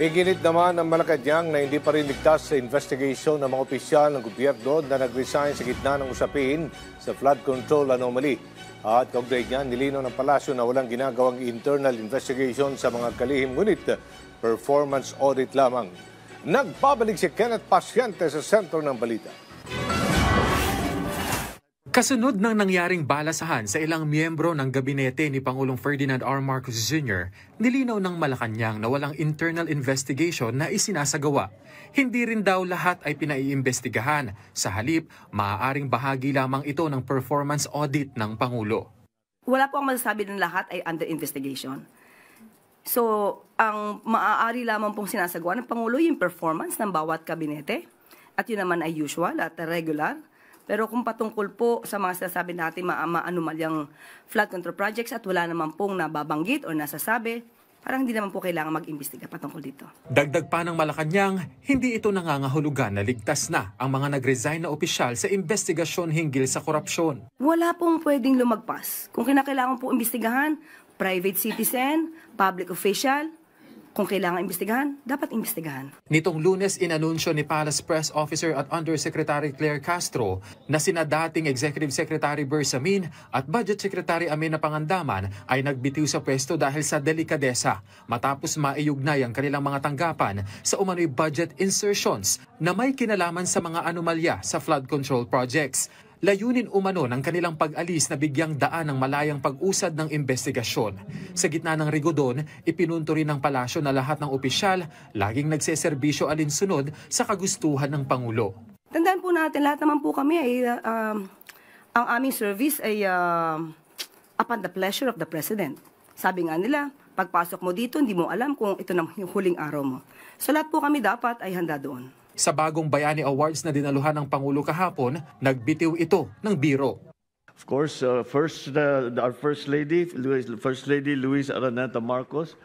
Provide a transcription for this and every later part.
Iginit naman ng Malacanang na hindi pa rin ligtas sa investigation ng mga opisyal ng gobyerno na nag-resign sa gitna ng usapin sa flood control anomaly. At kaugnay niyan, nilinaw ng palasyo na walang ginagawang internal investigation sa mga kalihim, ngunit performance audit lamang. Nagbabalik si Kenneth Pasyente sa sentro ng balita. Kasunod ng nangyaring balasahan sa ilang miyembro ng gabinete ni Pangulong Ferdinand R. Marcos Jr., nilinaw ng Malacanang na walang internal investigation na isinasagawa. Hindi rin daw lahat ay pinaiimbestigahan. Sa halip, maaaring bahagi lamang ito ng performance audit ng Pangulo. Wala po ang masasabi ng lahat ay under investigation. So, ang maaari lamang pong sinasagawa ng Pangulo yung performance ng bawat kabinete. At yun naman ay usual at regular. Pero kung patungkol po sa mga sinasabi natin maanumalyang flood control projects at wala naman pong nababanggit o nasasabi, parang hindi naman po kailangan mag-imbestiga patungkol dito. Dagdag pa ng Malacanang, hindi ito nangangahulugan na ligtas na ang mga nag-resign na opisyal sa investigasyon hinggil sa korupsyon. Wala pong pwedeng lumagpas. Kung kinakailangan po imbestigahan, private citizen, public official, kung kailangan imbestigahan, dapat imbestigahan. Nitong Lunes, inanunsyo ni Palace Press Officer at Undersecretary Claire Castro na sina dating Executive Secretary Bersamin at Budget Secretary Amina Pangandaman ay nagbitiw sa pwesto dahil sa delikadesa matapos maiugnay ang kanilang mga tanggapan sa umano'y budget insertions na may kinalaman sa mga anomalya sa flood control projects. Layunin umano ng kanilang pag-alis na bigyang daan ng malayang pag-usad ng investigasyon. Sa gitna ng rigodon, ipinunto rin ng palasyo na lahat ng opisyal laging nagseserbisyo alinsunod sa kagustuhan ng Pangulo. Tandaan po natin, lahat naman po kami ay ang aming service ay upon the pleasure of the President. Sabi nga nila, pagpasok mo dito, hindi mo alam kung ito na yung huling araw mo. So lahat po kami dapat ay handa doon. Sa bagong Bayani Awards na dinaluhan ng Pangulo kahapon, nagbitiw ito ng biro. Of course, our First Lady, Luisa Araneta Marcos,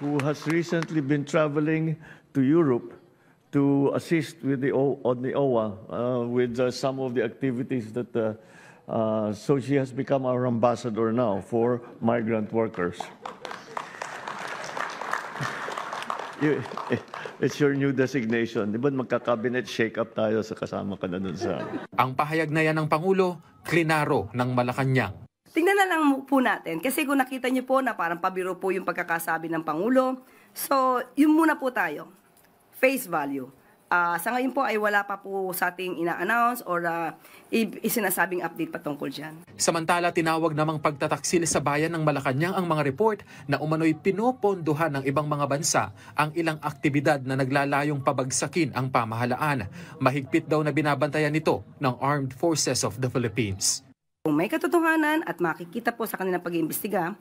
who has recently been traveling to Europe to assist with the OWA with some of the activities that. So she has become our ambassador now for migrant workers. It's your new designation. Di ba magka-cabinet shake-up tayo sa kasama ka na dun sa... Ang pahayag na yan ng Pangulo, klinaro ng Malacanang. Tingnan na lang po natin. Kasi kung nakita niyo po na parang pabiro po yung pagkakasabi ng Pangulo. So, yun muna po tayo. Face value. Sa ngayon po ay wala pa po sa ating ina-announce or isinasabing update patungkol dyan. Samantala, tinawag namang pagtataksil sa bayan ng Malacanang ang mga report na umano'y pinopondohan ng ibang mga bansa ang ilang aktibidad na naglalayong pabagsakin ang pamahalaan. Mahigpit daw na binabantayan nito ng Armed Forces of the Philippines. Kung may katotohanan at makikita po sa kanilang pag-iimbestiga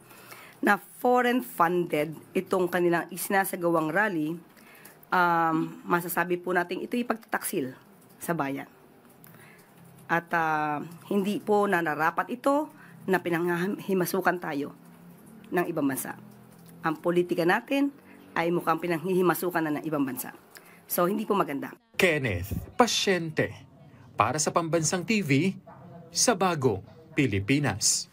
na foreign-funded itong kanilang isinasagawang rally, masasabi po natin ito'y pagtataksil sa bayan. At hindi po nararapat ito na pinanghihimasukan tayo ng ibang bansa. Ang politika natin ay mukhang pinanghihimasukan na ng ibang bansa. So, hindi po maganda. Kenneth Pasyente, para sa Pambansang TV, sa Bagong Pilipinas.